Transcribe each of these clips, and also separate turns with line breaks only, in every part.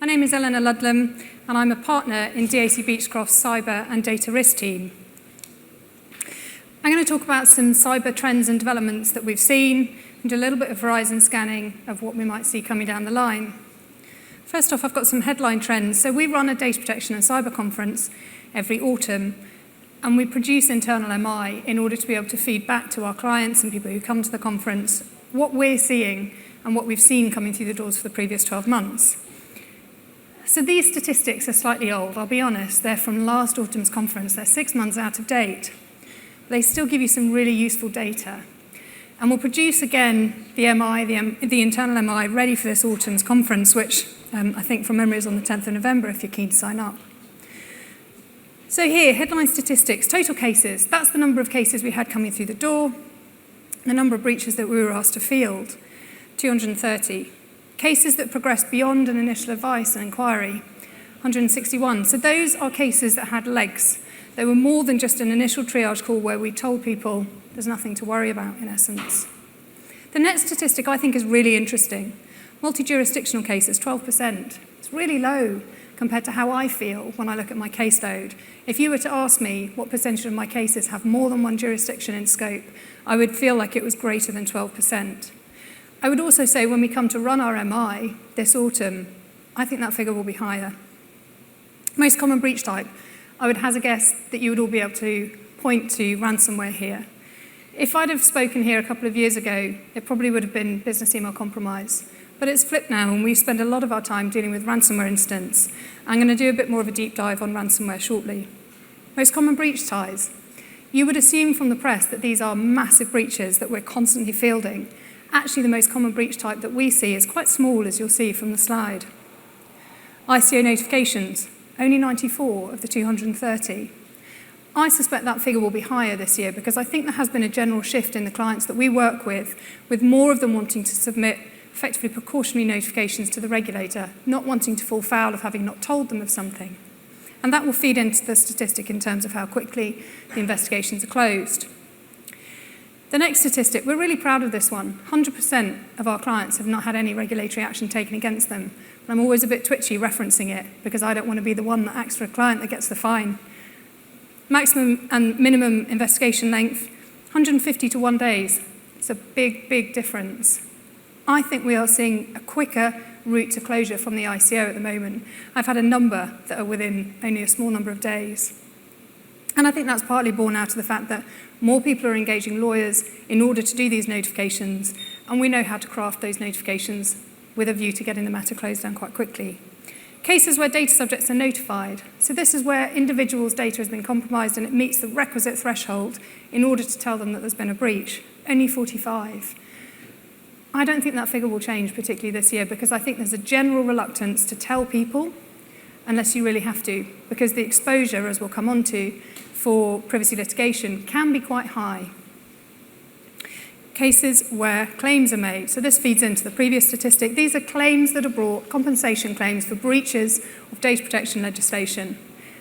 My name is Eleanor Ludlam, and I'm a partner in DAC Beechcroft's Cyber and Data Risk team. I'm going to talk about some cyber trends and developments that we've seen, and do a little bit of horizon scanning of what we might see coming down the line. First off, I've got some headline trends. So we run a data protection and cyber conference every autumn, and we produce internal MI in order to be able to feed back to our clients and people who come to the conference what we're seeing and what we've seen coming through the doors for the previous 12 months. So these statistics are slightly old, I'll be honest. They're from last autumn's conference. They're 6 months out of date. They still give you some really useful data. And we'll produce again the MI, the internal MI, ready for this autumn's conference, which I think from memory is on the 10th of November if you're keen to sign up. So here, headline statistics, total cases. That's the number of cases we had coming through the door, the number of breaches that we were asked to field, 230. Cases that progressed beyond an initial advice and inquiry, 161. So those are cases that had legs. They were more than just an initial triage call where we told people there's nothing to worry about, in essence. The next statistic I think is really interesting. Multi-jurisdictional cases, 12%. It's really low compared to how I feel when I look at my caseload. If you were to ask me what percentage of my cases have more than one jurisdiction in scope, I would feel like it was greater than 12%. I would also say when we come to run our MI this autumn, I think that figure will be higher. Most common breach type, I would hazard a guess that you would all be able to point to ransomware here. If I'd have spoken here a couple of years ago, it probably would have been business email compromise. But it's flipped now, and we spend a lot of our time dealing with ransomware incidents. I'm going to do a bit more of a deep dive on ransomware shortly. Most common breach ties. You would assume from the press that these are massive breaches that we're constantly fielding. Actually, the most common breach type that we see is quite small, as you'll see from the slide. ICO notifications, only 94 of the 230. I suspect that figure will be higher this year because I think there has been a general shift in the clients that we work with more of them wanting to submit effectively precautionary notifications to the regulator, not wanting to fall foul of having not told them of something. And that will feed into the statistic in terms of how quickly the investigations are closed. The next statistic, we're really proud of this one. 100% of our clients have not had any regulatory action taken against them. And I'm always a bit twitchy referencing it because I don't want to be the one that acts for a client that gets the fine. Maximum and minimum investigation length, 150 to 1 days. It's a big, big difference. I think we are seeing a quicker route to closure from the ICO at the moment. I've had a number that are within only a small number of days. And I think that's partly borne out of the fact that more people are engaging lawyers in order to do these notifications, and we know how to craft those notifications with a view to getting the matter closed down quite quickly. Cases where data subjects are notified. So this is where individuals' data has been compromised and it meets the requisite threshold in order to tell them that there's been a breach. Only 45. I don't think that figure will change particularly this year because I think there's a general reluctance to tell people unless you really have to, because the exposure, as we'll come on to, for privacy litigation can be quite high. Cases where claims are made. So this feeds into the previous statistic. These are claims that are brought, compensation claims for breaches of data protection legislation.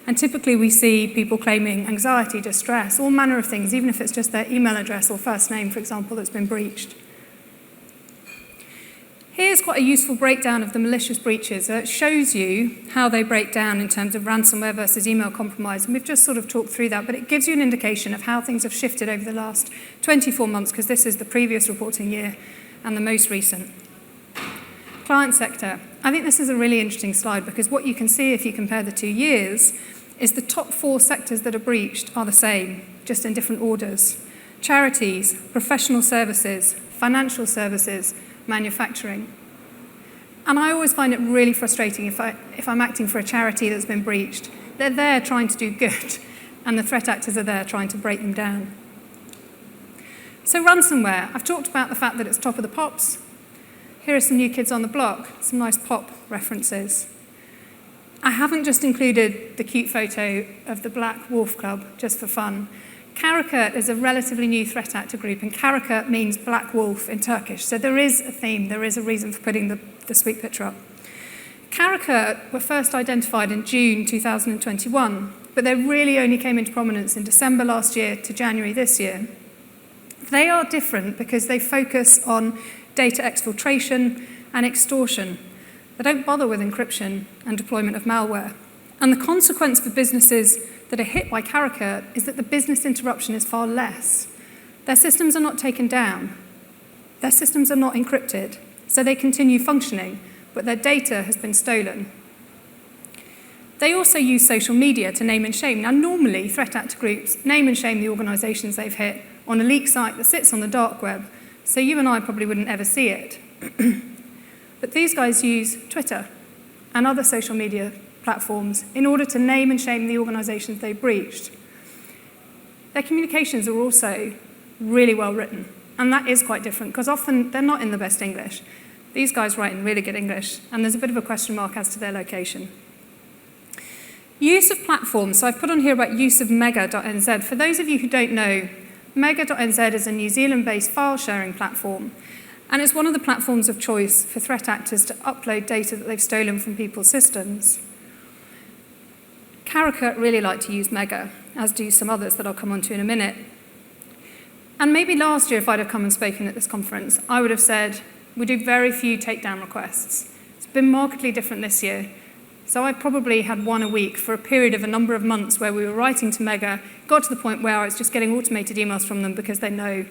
And typically we see people claiming anxiety, distress, all manner of things, even if it's just their email address or first name, for example, that's been breached. Here's quite a useful breakdown of the malicious breaches. So it shows you how they break down in terms of ransomware versus email compromise. And we've just sort of talked through that, but it gives you an indication of how things have shifted over the last 24 months, because this is the previous reporting year and the most recent. Client sector. I think this is a really interesting slide because what you can see if you compare the 2 years is the top 4 sectors that are breached are the same, just in different orders. Charities, professional services, financial services, manufacturing. And I always find it really frustrating if I'm acting for a charity that's been breached. They're there trying to do good, and the threat actors are there trying to break them down. So ransomware, I've talked about the fact that it's top of the pops. Here are some new kids on the block, some nice pop references. I haven't just included the cute photo of the Black Wolf Club just for fun. Karaka is a relatively new threat actor group, and Karaka means black wolf in Turkish. So there is a theme, there is a reason for putting the sweet picture up. Karaka were first identified in June 2021, but they really only came into prominence in December last year to January this year. They are different because they focus on data exfiltration and extortion. They don't bother with encryption and deployment of malware. And the consequence for businesses that are hit by Karakurt is that the business interruption is far less. Their systems are not taken down. Their systems are not encrypted, so they continue functioning, but their data has been stolen. They also use social media to name and shame. Now, normally, threat actor groups name and shame the organizations they've hit on a leak site that sits on the dark web, so you and I probably wouldn't ever see it. But these guys use Twitter and other social media platforms in order to name and shame the organizations they breached. Their communications are also really well written, and that is quite different, because often they're not in the best English. These guys write in really good English, and there's a bit of a question mark as to their location. Use of platforms. So I've put on here about use of Mega.nz. For those of you who don't know, Mega.nz is a New Zealand-based file sharing platform, and it's one of the platforms of choice for threat actors to upload data that they've stolen from people's systems. Karakurt really like to use Mega, as do some others that I'll come on to in a minute. And maybe last year, if I'd have come and spoken at this conference, I would have said, we do very few takedown requests. It's been markedly different this year. So I probably had one a week for a period of a number of months where we were writing to Mega, got to the point where I was just getting automated emails from them because they know,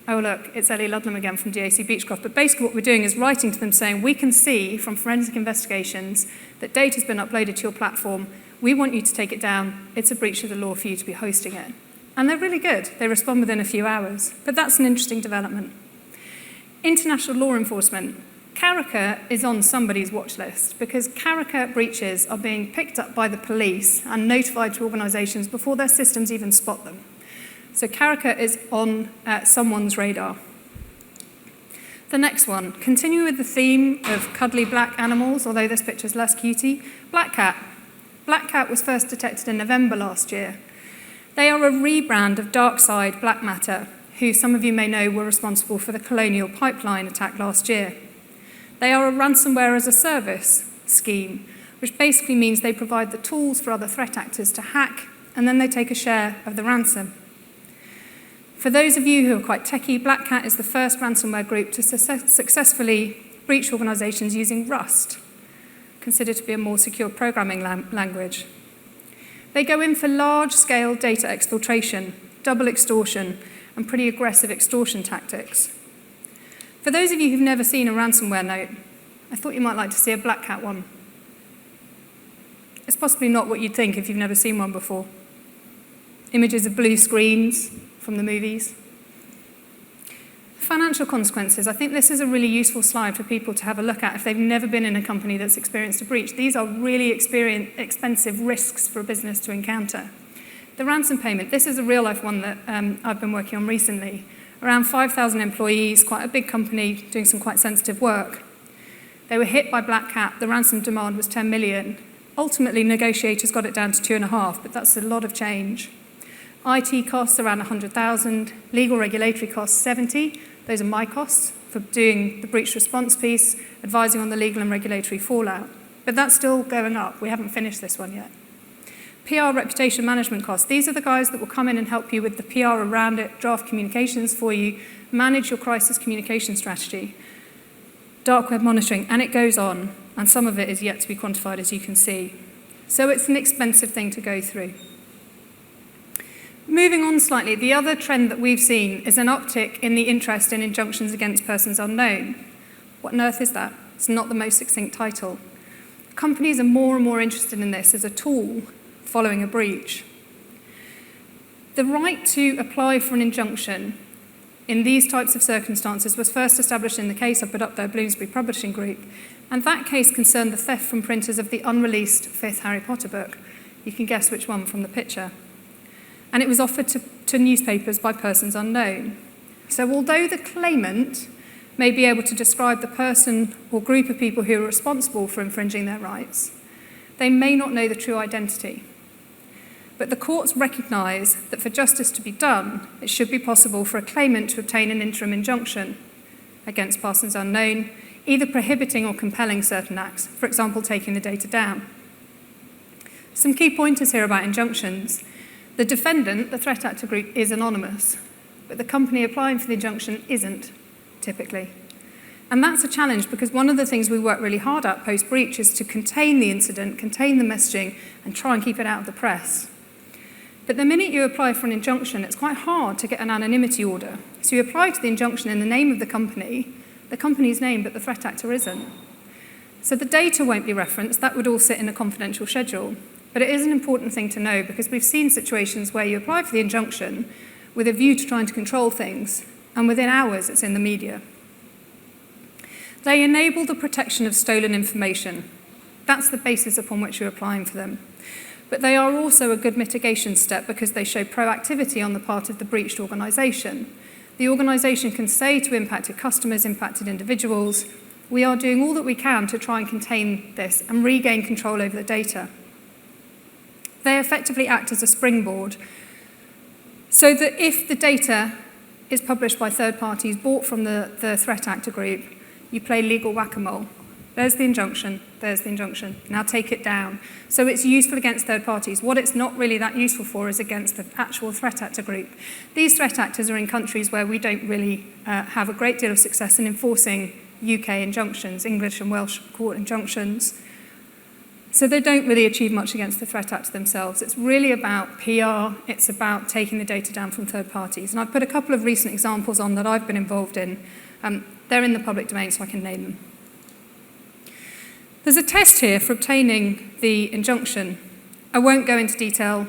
oh look, it's Ellie Ludlam again from DAC Beechcroft. But basically what we're doing is writing to them saying, we can see from forensic investigations that data's been uploaded to your platform. We want you to take it down. It's a breach of the law for you to be hosting it. And they're really good. They respond within a few hours. But that's an interesting development. International law enforcement. Karakurt is on somebody's watch list because Karakurt breaches are being picked up by the police and notified to organisations before their systems even spot them. So Karakurt is on someone's radar. The next one, continue with the theme of cuddly black animals, although this picture's less cutie. Black cat. Black cat was first detected in November last year. They are a rebrand of Darkside Black Matter, who some of you may know were responsible for the Colonial Pipeline attack last year. They are a ransomware as a service scheme, which basically means they provide the tools for other threat actors to hack, and then they take a share of the ransom. For those of you who are quite techie, Black Cat is the first ransomware group to successfully breach organizations using Rust, considered to be a more secure programming language. They go in for large-scale data exfiltration, double extortion, and pretty aggressive extortion tactics. For those of you who've never seen a ransomware note, I thought you might like to see a Black Cat one. It's possibly not what you'd think if you've never seen one before. Images of blue screens from the movies. Financial consequences. I think this is a really useful slide for people to have a look at if they've never been in a company that's experienced a breach. These are really expensive risks for a business to encounter. The ransom payment. This is a real-life one that I've been working on recently. Around 5,000 employees, quite a big company doing some quite sensitive work. They were hit by Black Cat. The ransom demand was 10 million. Ultimately, negotiators got it down to 2.5, but that's a lot of change. IT costs around 100,000, legal regulatory costs 70. Those are my costs for doing the breach response piece, advising on the legal and regulatory fallout. But that's still going up. We haven't finished this one yet. PR reputation management costs. These are the guys that will come in and help you with the PR around it, draft communications for you, manage your crisis communication strategy, dark web monitoring, and it goes on. And some of it is yet to be quantified, as you can see. So it's an expensive thing to go through. Moving on slightly, the other trend that we've seen is an uptick in the interest in injunctions against persons unknown. What on earth is that? It's not the most succinct title. Companies are more and more interested in this as a tool following a breach. The right to apply for an injunction in these types of circumstances was first established in the case I put up there, Bloomsbury Publishing Group, and that case concerned the theft from printers of the unreleased fifth Harry Potter book. You can guess which one from the picture. And it was offered to newspapers by persons unknown. So although the claimant may be able to describe the person or group of people who are responsible for infringing their rights, they may not know the true identity. But the courts recognise that for justice to be done, it should be possible for a claimant to obtain an interim injunction against persons unknown, either prohibiting or compelling certain acts, for example, taking the data down. Some key pointers here about injunctions. The defendant, the threat actor group, is anonymous, but the company applying for the injunction isn't, typically. And that's a challenge because one of the things we work really hard at post-breach is to contain the incident, contain the messaging, and try and keep it out of the press. But the minute you apply for an injunction, it's quite hard to get an anonymity order. So you apply to the injunction in the name of the company's name, but the threat actor isn't. So the data won't be referenced. That would all sit in a confidential schedule. But it is an important thing to know because we've seen situations where you apply for the injunction with a view to trying to control things, and within hours it's in the media. They enable the protection of stolen information. That's the basis upon which you're applying for them. But they are also a good mitigation step because they show proactivity on the part of the breached organisation. The organisation can say to impacted customers, impacted individuals, we are doing all that we can to try and contain this and regain control over the data. They effectively act as a springboard so that if the data is published by third parties bought from the threat actor group, you play legal whack-a-mole. There's the injunction, now take it down. So it's useful against third parties. What it's not really that useful for is against the actual threat actor group. These threat actors are in countries where we don't really have a great deal of success in enforcing UK injunctions, English and Welsh court injunctions. So they don't really achieve much against the threat actor themselves. It's really about PR, it's about taking the data down from third parties. And I've put a couple of recent examples on that I've been involved in. They're in the public domain, so I can name them. There's a test here for obtaining the injunction. I won't go into detail,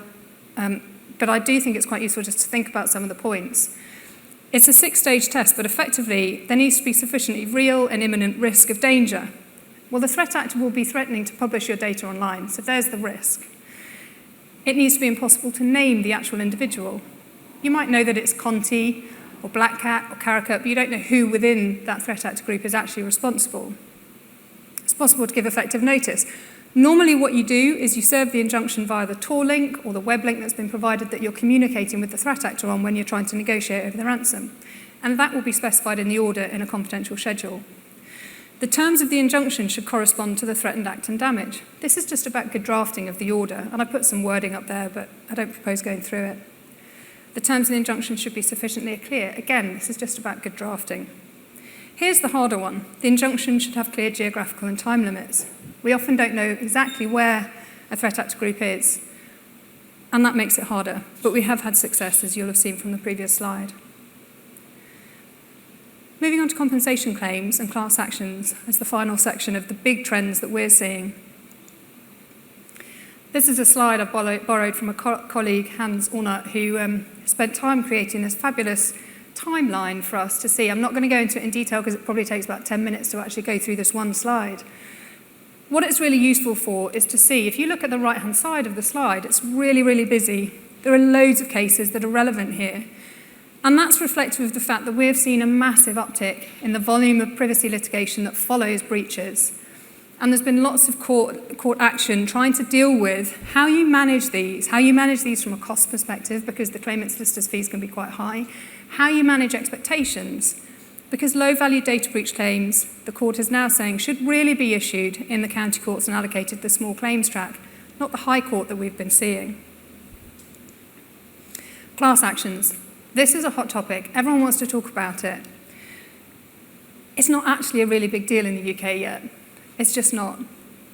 but I do think it's quite useful just to think about some of the points. It's a 6-stage test, but effectively there needs to be sufficiently real and imminent risk of danger. Well, the threat actor will be threatening to publish your data online, so there's the risk. It needs to be impossible to name the actual individual. You might know that it's Conti or Black Cat or Caracat, but you don't know who within that threat actor group is actually responsible. It's possible to give effective notice. Normally what you do is you serve the injunction via the Tor link or the web link that's been provided that you're communicating with the threat actor on when you're trying to negotiate over the ransom. And that will be specified in the order in a confidential schedule. The terms of the injunction should correspond to the threatened act and damage. This is just about good drafting of the order, and I put some wording up there, but I don't propose going through it. The terms of the injunction should be sufficiently clear. Again, this is just about good drafting. Here's the harder one. The injunction should have clear geographical and time limits. We often don't know exactly where a threat actor group is, and that makes it harder. But we have had success, as you'll have seen from the previous slide. Moving on to compensation claims and class actions as the final section of the big trends that we're seeing. This is a slide I've borrowed from a colleague, Hans Ornert, who spent time creating this fabulous timeline for us to see. I'm not going to go into it in detail because it probably takes about 10 minutes to actually go through this one slide. What it's really useful for is to see, if you look at the right-hand side of the slide, it's really, really busy. There are loads of cases that are relevant here. And that's reflective of the fact that we've seen a massive uptick in the volume of privacy litigation that follows breaches. And there's been lots of court action trying to deal with how you manage these from a cost perspective, because the claimant solicitor's fees can be quite high, how you manage expectations, because low-value data breach claims, the court is now saying, should really be issued in the county courts and allocated the small claims track, not the high court that we've been seeing. Class actions. This is a hot topic. Everyone wants to talk about it. It's not actually a really big deal in the UK yet. It's just not.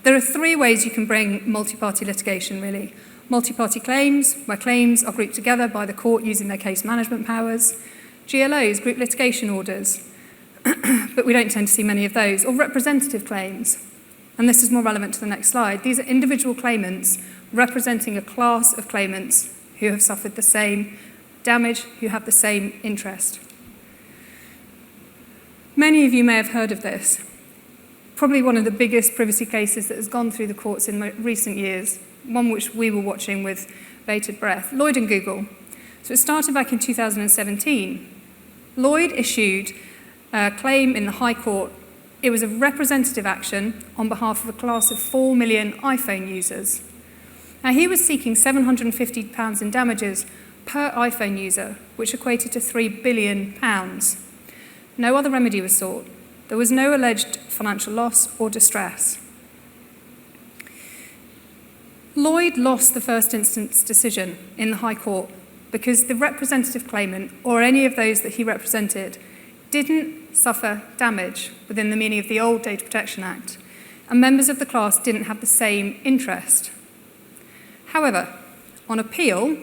There are 3 ways you can bring multi-party litigation, really. Multi-party claims, where claims are grouped together by the court using their case management powers. GLOs, group litigation orders, but we don't tend to see many of those. Or representative claims. And this is more relevant to the next slide. These are individual claimants representing a class of claimants who have suffered the same damage, who have the same interest. Many of you may have heard of this. Probably one of the biggest privacy cases that has gone through the courts in recent years, one which we were watching with bated breath, Lloyd and Google. So it started back in 2017. Lloyd issued a claim in the High Court. It was a representative action on behalf of a class of 4 million iPhone users. Now, he was seeking £750 in damages per iPhone user, which equated to £3 billion. No other remedy was sought. There was no alleged financial loss or distress. Lloyd lost the first instance decision in the High Court because the representative claimant, or any of those that he represented, didn't suffer damage within the meaning of the old Data Protection Act, and members of the class didn't have the same interest. However, on appeal,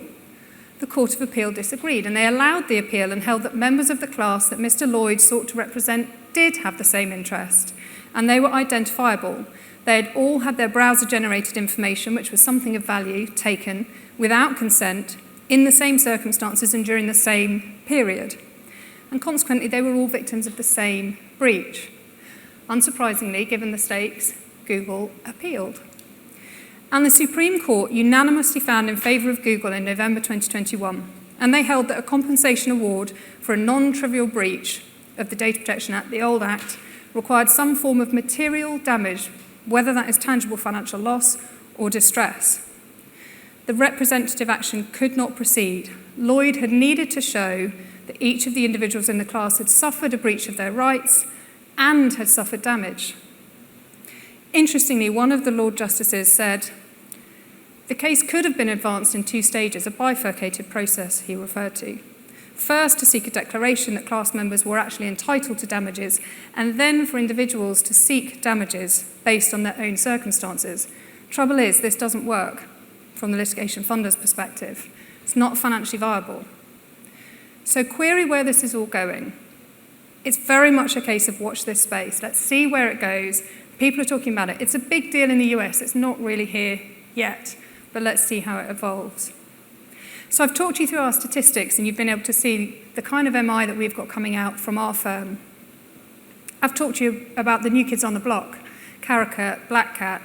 the Court of Appeal disagreed, and they allowed the appeal and held that members of the class that Mr. Lloyd sought to represent did have the same interest, and they were identifiable. They had all had their browser-generated information, which was something of value, taken without consent, in the same circumstances and during the same period. And consequently, they were all victims of the same breach. Unsurprisingly, given the stakes, Google appealed. And the Supreme Court unanimously found in favour of Google in November 2021, and they held that a compensation award for a non-trivial breach of the Data Protection Act, the old Act, required some form of material damage, whether that is tangible financial loss or distress. The representative action could not proceed. Lloyd had needed to show that each of the individuals in the class had suffered a breach of their rights and had suffered damage. Interestingly, one of the Lord Justices said, the case could have been advanced in two stages, a bifurcated process he referred to. First, to seek a declaration that class members were actually entitled to damages, and then for individuals to seek damages based on their own circumstances. Trouble is, this doesn't work from the litigation funder's perspective. It's not financially viable. So query where this is all going. It's very much a case of watch this space. Let's see where it goes. People are talking about it. It's a big deal in the US. It's not really here yet, but let's see how it evolves. So I've talked you through our statistics, and you've been able to see the kind of MI that we've got coming out from our firm. I've talked to you about the new kids on the block, Caracat, Black Cat,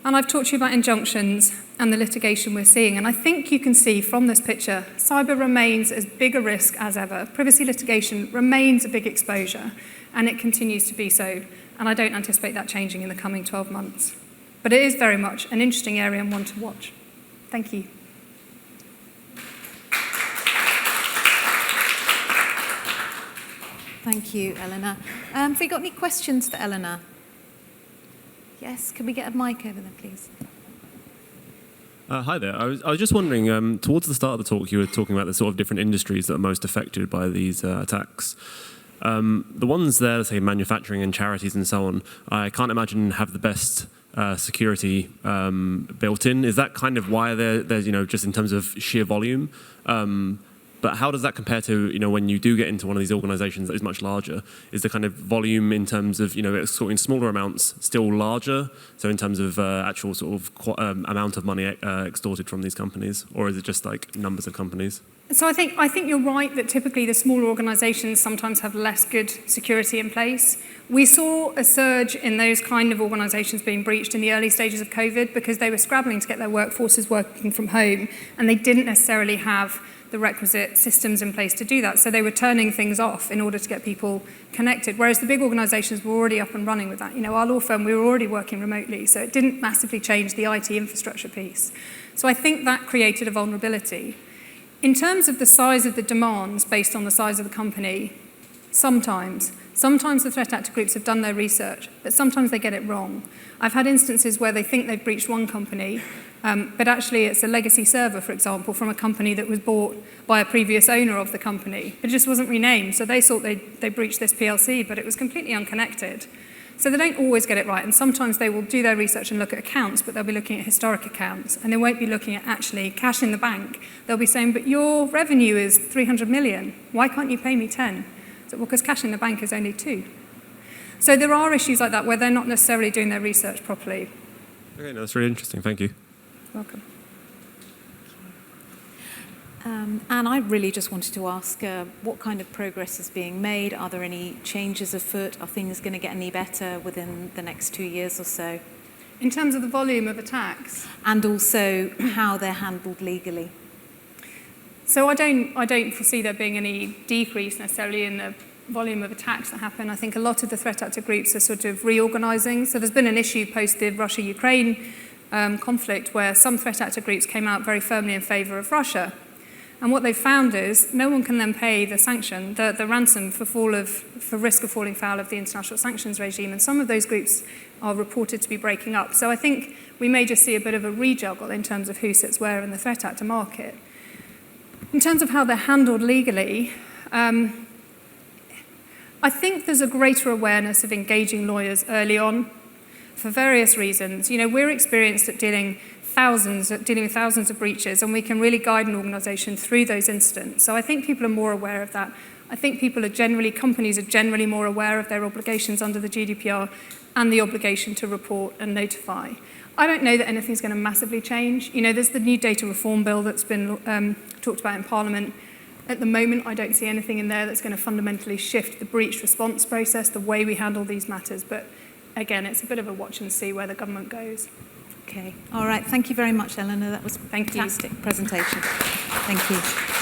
and I've talked to you about injunctions and the litigation we're seeing. And I think you can see from this picture, cyber remains as big a risk as ever. Privacy litigation remains a big exposure, and it continues to be so. And I don't anticipate that changing in the coming 12 months. But it is very much an interesting area and one to watch. Thank you.
Thank you, Eleanor. Have we got any questions for Eleanor? Yes, can we get a mic over there, please?
Hi there. I was just wondering, towards the start of the talk, you were talking about the sort of different industries that are most affected by these attacks. The ones there, say manufacturing and charities and so on, I can't imagine have the best security built in. Is that kind of why there's, just in terms of sheer volume? But how does that compare to, when you do get into one of these organizations that is much larger? Is the kind of volume in terms of, in smaller amounts still larger? So in terms of actual sort of amount of money extorted from these companies? Or is it just like numbers of companies?
So I think you're right that typically the smaller organisations sometimes have less good security in place. We saw a surge in those kind of organisations being breached in the early stages of COVID because they were scrabbling to get their workforces working from home, and they didn't necessarily have the requisite systems in place to do that. So they were turning things off in order to get people connected, whereas the big organisations were already up and running with that. Our law firm, we were already working remotely, so it didn't massively change the IT infrastructure piece. So I think that created a vulnerability. In terms of the size of the demands based on the size of the company, sometimes the threat actor groups have done their research, but sometimes they get it wrong. I've had instances where they think they've breached one company, but actually it's a legacy server, for example, from a company that was bought by a previous owner of the company. It just wasn't renamed, so they thought they breached this PLC, but it was completely unconnected. So they don't always get it right, and sometimes they will do their research and look at accounts, but they'll be looking at historic accounts, and they won't be looking at actually cash in the bank. They'll be saying, but your revenue is 300 million. Why can't you pay me 10? So, well, because cash in the bank is only 2. So there are issues like that where they're not necessarily doing their research properly.
Okay, no, that's really interesting. Thank you.
Welcome.
And I really just wanted to ask what kind of progress is being made? Are there any changes afoot? Are things going to get any better within the next 2 years or so?
In terms of the volume of attacks?
And also how they're handled legally?
So I don't foresee there being any decrease necessarily in the volume of attacks that happen. I think a lot of the threat actor groups are sort of reorganising. So there's been an issue post the Russia-Ukraine conflict where some threat actor groups came out very firmly in favour of Russia. And what they've found is no one can then pay the sanction, the ransom for risk of falling foul of the international sanctions regime. And some of those groups are reported to be breaking up. So I think we may just see a bit of a rejuggle in terms of who sits where in the threat actor market. In terms of how they're handled legally, I I think there's a greater awareness of engaging lawyers early on for various reasons. You know, we're experienced at dealing with thousands of breaches, and we can really guide an organisation through those incidents. So I think people are more aware of that. I think companies are generally more aware of their obligations under the GDPR and the obligation to report and notify. I don't know that anything's going to massively change. You know, there's the new data reform bill that's been talked about in Parliament. At the moment, I don't see anything in there that's going to fundamentally shift the breach response process, the way we handle these matters. But again, it's a bit of a watch and see where the government goes.
Okay. All right. Thank you very much, Eleanor. That was a fantastic presentation. Thank you.